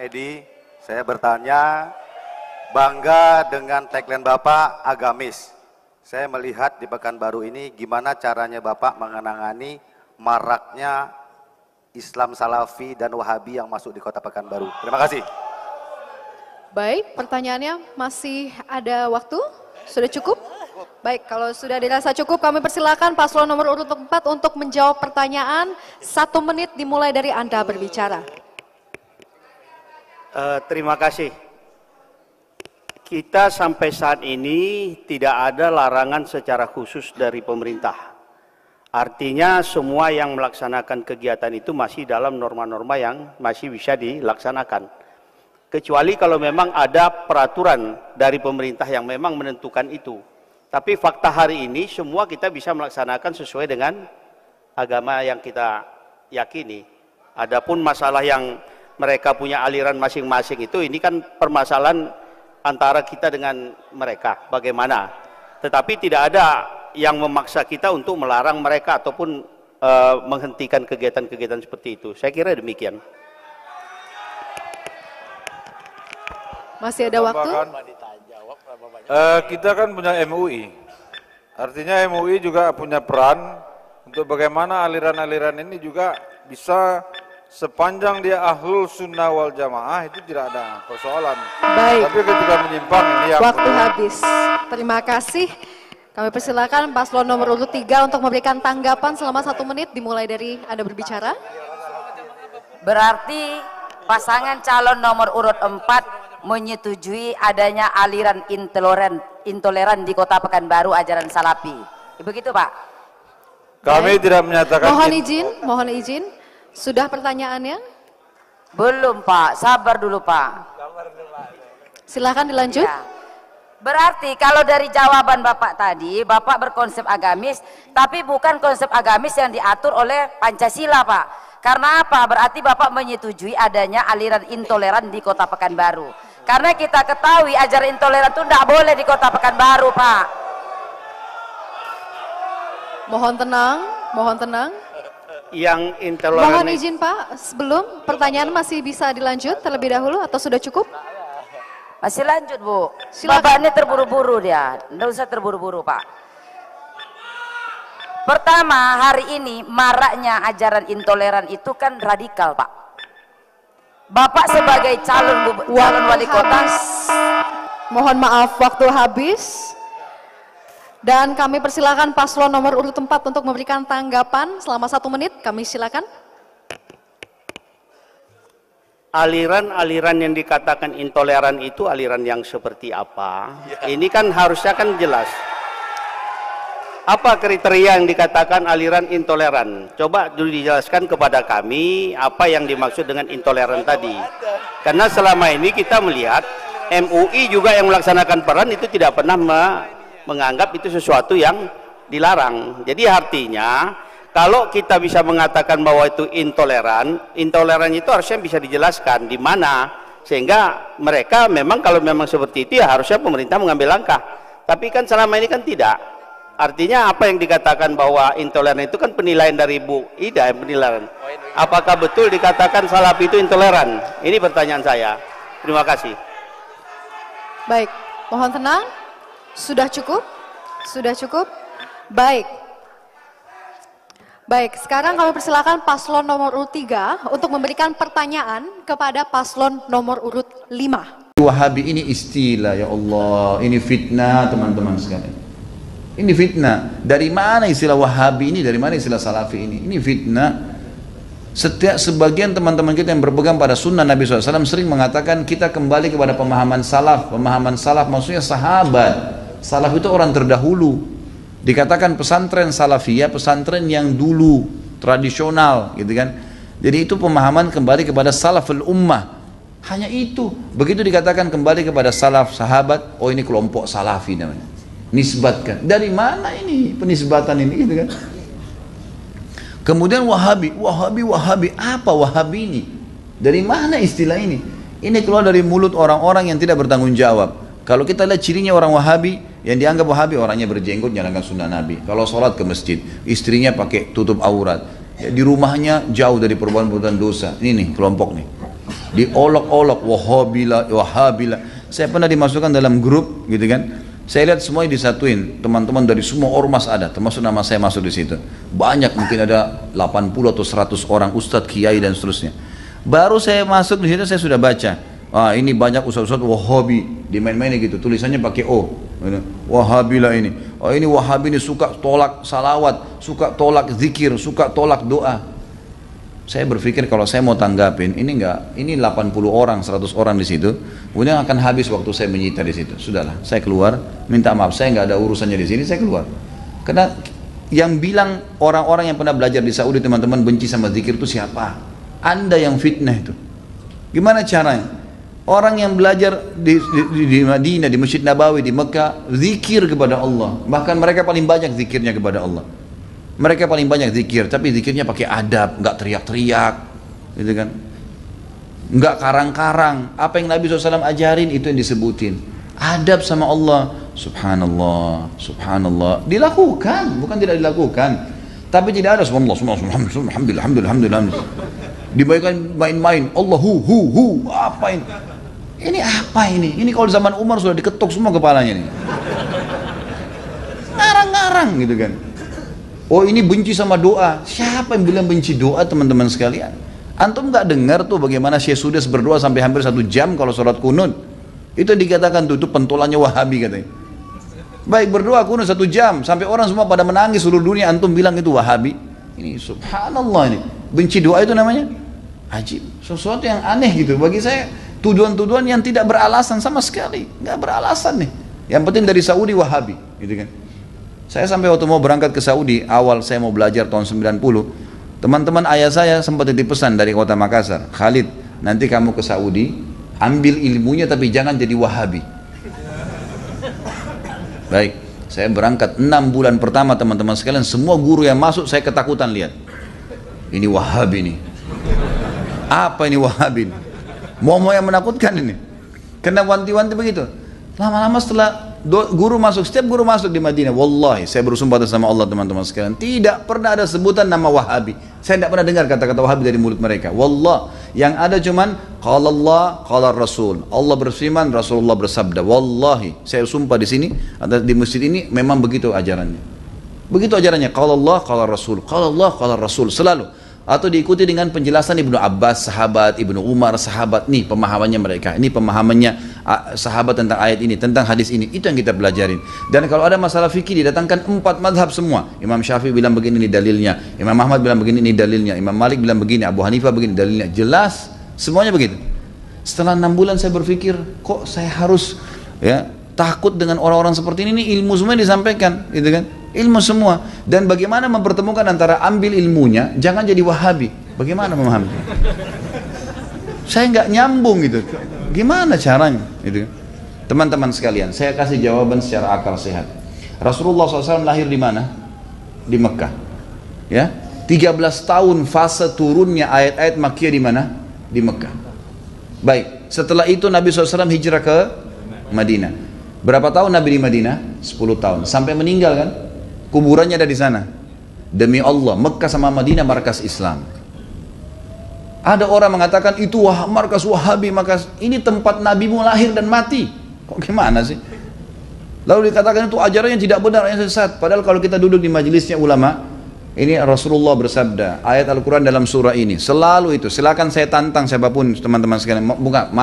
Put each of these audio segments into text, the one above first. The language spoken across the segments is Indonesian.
Edi, saya bertanya, bangga dengan tagline Bapak agamis. Saya melihat di Pekanbaru ini gimana caranya Bapak mengenangani maraknya Islam Salafi dan Wahabi yang masuk di kota Pekanbaru. Terima kasih. Baik, pertanyaannya masih ada waktu? Sudah cukup? Baik, kalau sudah dirasa cukup kami persilakan paslon nomor urut 4 untuk menjawab pertanyaan. 1 menit dimulai dari Anda berbicara. Terima kasih. Kita sampai saat ini tidak ada larangan secara khusus dari pemerintah. Artinya semua yang melaksanakan kegiatan itu masih dalam norma-norma yang masih bisa dilaksanakan. Kecuali kalau memang ada peraturan dari pemerintah yang memang menentukan itu. Tapi fakta hari ini semua kita bisa melaksanakan sesuai dengan agama yang kita yakini. Adapun masalah yang mereka punya aliran masing-masing itu, ini kan permasalahan antara kita dengan mereka, bagaimana. Tetapi tidak ada yang memaksa kita untuk melarang mereka ataupun menghentikan kegiatan-kegiatan seperti itu. Saya kira demikian. Masih ada waktu? Kita kan punya MUI, artinya MUI juga punya peran untuk bagaimana aliran-aliran ini juga bisa, sepanjang dia ahlul sunnah wal jamaah itu tidak ada persoalan. Baik. Tapi ketika menyimpang ini yang waktu habis. Terima kasih. Kami persilakan paslon nomor urut 3 untuk memberikan tanggapan selama 1 menit dimulai dari Anda berbicara. Berarti pasangan calon nomor urut 4 menyetujui adanya aliran intoleran di Kota Pekanbaru ajaran Salafi. Begitu, Pak? kami tidak menyatakan. Mohon izin. Sudah pertanyaannya? Belum, Pak. Sabar dulu, Pak. Silakan dilanjut. Ya. Berarti kalau dari jawaban Bapak tadi, Bapak berkonsep agamis, tapi bukan konsep agamis yang diatur oleh Pancasila, Pak. Karena apa? Berarti Bapak menyetujui adanya aliran intoleran di Kota Pekanbaru. Karena kita ketahui ajaran intoleran itu tidak boleh di Kota Pekanbaru, Pak. Mohon tenang. Yang intoleran. Mohon izin Pak, sebelum pertanyaan masih bisa dilanjut terlebih dahulu atau sudah cukup? Masih lanjut, Bu. Silakan. Bapak ini terburu-buru dia. Tidak usah terburu-buru, Pak. Pertama, hari ini maraknya ajaran intoleran itu kan radikal, Pak. Bapak sebagai calon wali kota. Mohon maaf, waktu habis. Dan kami persilakan paslon nomor urut 4 untuk memberikan tanggapan selama 1 menit. Kami silakan. Aliran-aliran yang dikatakan intoleran itu aliran yang seperti apa? Ini kan harusnya kan jelas. Apa kriteria yang dikatakan aliran intoleran? Coba dulu dijelaskan kepada kami apa yang dimaksud dengan intoleran tadi. Karena selama ini kita melihat MUI juga yang melaksanakan peran itu tidak pernah menganggap itu sesuatu yang dilarang. Jadi artinya kalau kita bisa mengatakan bahwa itu intoleran itu harusnya bisa dijelaskan di mana, sehingga mereka memang kalau memang seperti itu ya harusnya pemerintah mengambil langkah. Tapi kan selama ini kan tidak. Artinya apa yang dikatakan bahwa intoleran itu kan penilaian dari Bu Ida, penilaian. Apakah betul dikatakan Salafi itu intoleran? Ini pertanyaan saya. Terima kasih. Baik, mohon tenang. Sudah cukup? Sudah cukup? Baik. Baik, sekarang kami persilakan paslon nomor urut 3 untuk memberikan pertanyaan kepada paslon nomor urut 5. Wahabi ini istilah, ya Allah, ini fitnah teman-teman sekalian. Ini fitnah. Dari mana istilah Wahabi ini? Dari mana istilah Salafi ini? Ini fitnah. Setiap sebagian teman-teman kita yang berpegang pada sunnah Nabi SAW sering mengatakan kita kembali kepada pemahaman salaf. Pemahaman salaf maksudnya sahabat. Salaf itu orang terdahulu. Dikatakan pesantren salafiyah, pesantren yang dulu, tradisional, gitu kan. Jadi itu pemahaman kembali kepada salaful ummah. Hanya itu. Begitu dikatakan kembali kepada salaf, sahabat, oh ini kelompok salafi namanya. Nisbatkan. Dari mana ini penisbatan ini, gitu kan? Kemudian Wahabi. Apa Wahabi ini? Dari mana istilah ini? Ini keluar dari mulut orang-orang yang tidak bertanggung jawab. Kalau kita lihat cirinya orang Wahabi, yang dianggap Wahabi orangnya berjenggot, jalankan sunnah Nabi. Kalau sholat ke masjid, istrinya pakai tutup aurat. Ya, di rumahnya jauh dari perbuatan-perbuatan dosa. Ini nih kelompok nih. Diolok-olok, wahabila. Saya pernah dimasukkan dalam grup gitu kan. Saya lihat semuanya disatuin, teman-teman dari semua ormas ada, termasuk nama saya masuk di situ. Banyak, mungkin ada 80 atau 100 orang, ustadz, kiai dan seterusnya. Baru saya masuk di situ saya sudah baca. Ah, ini banyak ustadz-ustadz Wahabi, dimain-mainin gitu, tulisannya pakai O. Wahabila ini. Oh, ini Wahabi ini suka tolak salawat, suka tolak zikir, suka tolak doa. Saya berpikir kalau saya mau tanggapin, ini 80 orang, 100 orang di situ, kemudian akan habis waktu saya menyita di situ. Sudahlah, saya keluar, minta maaf, saya nggak ada urusannya di sini, saya keluar. Karena yang bilang orang-orang yang pernah belajar di Saudi, teman-teman, benci sama zikir itu siapa? Anda yang fitnah itu. Gimana caranya? Orang yang belajar di Madinah, di Masjid Nabawi, di Mekah, zikir kepada Allah. Bahkan mereka paling banyak zikirnya kepada Allah. Mereka paling banyak zikir, tapi zikirnya pakai adab, nggak teriak-teriak, gitu kan? Nggak karang-karang. Apa yang Nabi SAW ajarin itu yang disebutin. Adab sama Allah, subhanallah, subhanallah. Dilakukan, bukan tidak dilakukan. Tapi tidak ada subhanallah, alhamdulillah. Dibayangkan main-main, Allah hu, apa ini? Ini apa ini? Ini kalau zaman Umar sudah diketuk semua kepalanya nih. Ngarang-ngarang gitu kan. Oh, ini benci sama doa. Siapa yang bilang benci doa, teman-teman sekalian? Antum nggak dengar tuh bagaimana Syekh Sudes berdoa sampai hampir 1 jam kalau sholat kunut? Itu dikatakan tuh, itu pentolannya Wahabi katanya. Baik, berdoa kunut 1 jam sampai orang semua pada menangis seluruh dunia, antum bilang itu Wahabi. Ini subhanallah, ini benci doa itu namanya ajib, sesuatu yang aneh gitu. Bagi saya tuduhan-tuduhan yang tidak beralasan sama sekali, nggak beralasan nih. Yang penting dari Saudi Wahabi, gitu kan. Saya sampai waktu mau berangkat ke Saudi, awal saya mau belajar tahun 90, teman-teman ayah saya sempat titip pesan dari kota Makassar, Khalid, nanti kamu ke Saudi, ambil ilmunya tapi jangan jadi Wahabi. Baik, saya berangkat 6 bulan pertama, teman-teman sekalian, semua guru yang masuk saya ketakutan lihat. Ini Wahabi nih. Apa ini Wahabi nih? Mau yang menakutkan ini. Kena wanti-wanti begitu. Lama-lama setelah guru masuk, setiap guru masuk di Madinah, wallahi saya bersumpah atas nama Allah, teman-teman sekalian, tidak pernah ada sebutan nama Wahabi. Saya tidak pernah dengar kata-kata Wahabi dari mulut mereka. Wallah, yang ada cuman qala Allah, qala Rasul. Allah berfirman, Rasulullah bersabda. Wallahi, saya sumpah di sini, di masjid ini memang begitu ajarannya. Begitu ajarannya, qala Allah, qala Rasul. Qala Allah, qala Rasul, selalu. Atau diikuti dengan penjelasan Ibnu Abbas, sahabat, Ibnu Umar, sahabat. Nih pemahamannya mereka, ini pemahamannya sahabat tentang ayat ini, tentang hadis ini. Itu yang kita pelajarin. Dan kalau ada masalah fikih didatangkan 4 madhab semua. Imam Syafi'i bilang begini, ini dalilnya. Imam Ahmad bilang begini, ini dalilnya. Imam Malik bilang begini, Abu Hanifah begini, dalilnya. Jelas, semuanya begitu. Setelah 6 bulan saya berpikir, kok saya harus takut dengan orang-orang seperti ini ilmu semua disampaikan, gitu kan? Ilmu semua. Dan bagaimana mempertemukan antara ambil ilmunya, jangan jadi Wahabi. Bagaimana memahami? Saya nggak nyambung gitu. Gimana caranya? Gitu. Teman-teman sekalian, saya kasih jawaban secara akal sehat. Rasulullah SAW lahir di mana? Di Mekah. Ya, 13 tahun fase turunnya ayat-ayat Makkiyah di mana? Di Mekah. Baik, setelah itu Nabi SAW hijrah ke Madinah. Berapa tahun Nabi di Madinah? 10 tahun. Sampai meninggal kan? Kuburannya ada di sana. Demi Allah, Mekah sama Madinah markas Islam. Ada orang mengatakan itu markas Wahabi, markas ini tempat Nabimu lahir dan mati. Kok gimana sih? Lalu dikatakan itu ajarannya tidak benar, yang sesat. Padahal kalau kita duduk di majelisnya ulama, ini Rasulullah bersabda, ayat Al-Quran dalam surah ini, selalu itu. Silakan saya tantang siapapun teman-teman sekalian.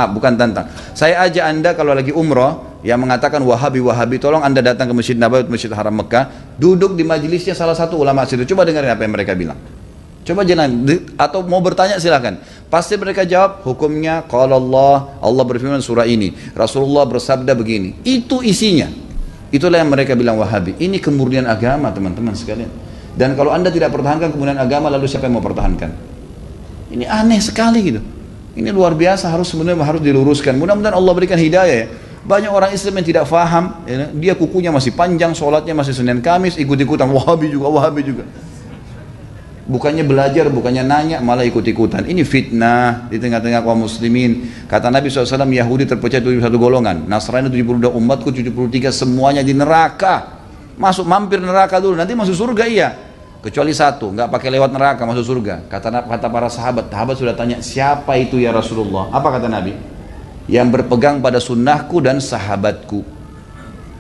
Bukan tantang. Saya ajak anda kalau lagi umrah, yang mengatakan Wahabi, tolong anda datang ke Masjid Nabawi, Masjid Haram Mekah, duduk di majelisnya salah satu ulama situ. Coba dengarin apa yang mereka bilang. Coba jangan, atau mau bertanya silakan. Pasti mereka jawab, hukumnya qala Allah berfirman surah ini, Rasulullah bersabda begini. Itu isinya. Itulah yang mereka bilang Wahabi. Ini kemurnian agama, teman-teman sekalian. Dan kalau anda tidak pertahankan kemurnian agama, lalu siapa yang mau pertahankan? Ini aneh sekali gitu. Ini luar biasa, sebenarnya harus diluruskan. Mudah-mudahan Allah berikan hidayah ya. Banyak orang Islam yang tidak faham, ya, dia kukunya masih panjang, sholatnya masih Senin Kamis, ikut-ikutan Wahabi juga. Bukannya belajar, bukannya nanya, malah ikut-ikutan. Ini fitnah di tengah-tengah kaum muslimin. Kata Nabi SAW, Yahudi terpecah 71 golongan, Nasrani 72, umatku 73, semuanya di neraka. Mampir neraka dulu, nanti masuk surga iya. kecuali satu, nggak pakai lewat neraka masuk surga. Kata para sahabat sudah tanya, siapa itu ya Rasulullah? Apa kata Nabi? Yang berpegang pada sunnahku dan sahabatku.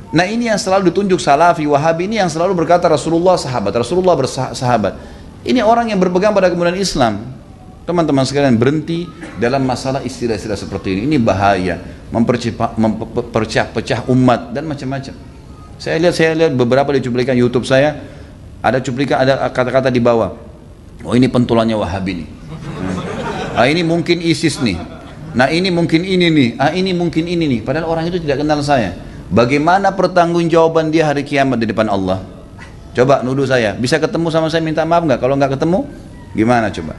Nah ini yang selalu ditunjuk Salafi, Wahabi, ini yang selalu berkata Rasulullah sahabat, Rasulullah bersahabat. Ini orang yang berpegang pada kemudian Islam. Teman-teman sekalian, berhenti dalam masalah istilah-istilah seperti ini. Ini bahaya, memperpecah umat dan macam-macam. Saya lihat beberapa di cuplikan YouTube saya, ada cuplikan, ada kata-kata di bawah. Oh ini pentulannya Wahabi nih. Nah ini mungkin ISIS nih. Nah ini mungkin ini nih. Ah ini mungkin ini nih. Padahal orang itu tidak kenal saya. Bagaimana pertanggungjawaban dia hari kiamat di depan Allah? Coba nuduh saya. Bisa ketemu sama saya minta maaf nggak? Kalau nggak ketemu, gimana coba?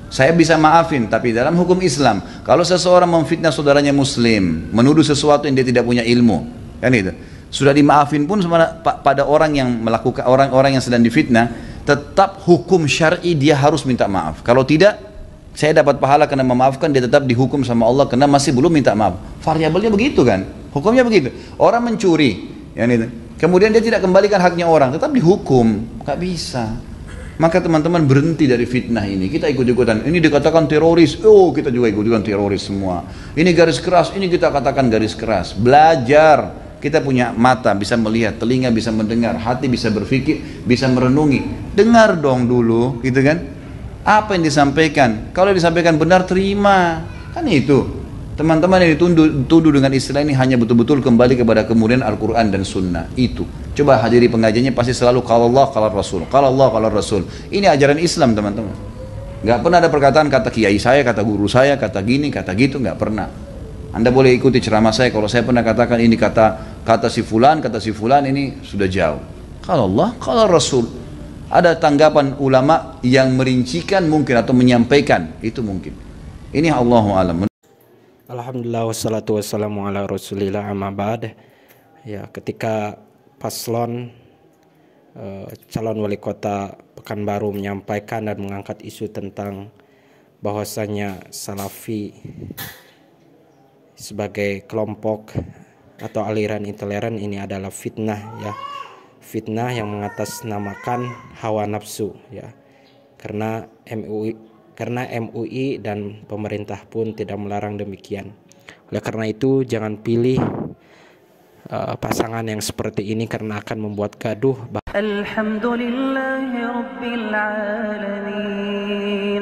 Saya bisa maafin, tapi dalam hukum Islam, kalau seseorang memfitnah saudaranya Muslim, menuduh sesuatu yang dia tidak punya ilmu, kan itu, sudah dimaafin pun pada orang yang melakukan, orang-orang yang sedang difitnah, tetap hukum syar'i dia harus minta maaf. Kalau tidak, saya dapat pahala karena memaafkan, dia tetap dihukum sama Allah karena masih belum minta maaf. Variabelnya begitu kan? Hukumnya begitu. Orang mencuri, ya itu. Kemudian dia tidak kembalikan haknya orang, tetap dihukum, nggak bisa. Maka teman-teman berhenti dari fitnah ini. Kita ikut-ikutan. Ini dikatakan teroris, oh kita juga ikut-ikutan teroris semua. Ini garis keras, ini kita katakan garis keras. Belajar. Kita punya mata bisa melihat, telinga bisa mendengar, hati bisa berpikir, bisa merenungi. Dengar dong dulu, gitu kan? Apa yang disampaikan? Kalau disampaikan benar, terima. Kan itu. Teman-teman yang dituduh dengan istilah ini hanya betul-betul kembali kepada kemudian Al-Quran dan Sunnah. Itu. Coba hadiri pengajiannya pasti selalu kalau Allah, kalau Rasul. Kalau Allah, kalau Rasul. Ini ajaran Islam teman-teman. Gak pernah ada perkataan kata kiai saya, kata guru saya, kata gini, kata gitu. Gak pernah. Anda boleh ikuti ceramah saya. Kalau saya pernah katakan ini kata si fulan, ini sudah jauh. Kalau Allah, kalau Rasul. Ada tanggapan ulama yang merincikan mungkin atau menyampaikan. Itu mungkin. Ini Allahu a'lam. Alhamdulillah wassalatu wassalamu ala rasulillah amma ba'd. Ya, ketika paslon calon wali kota Pekanbaru menyampaikan dan mengangkat isu tentang bahwasanya Salafi sebagai kelompok atau aliran intoleran ini adalah fitnah, ya. Fitnah yang mengatasnamakan hawa nafsu, ya. Karena MUI dan pemerintah pun tidak melarang demikian. Oleh karena itu jangan pilih pasangan yang seperti ini karena akan membuat gaduh. Alhamdulillahirabbil alamin.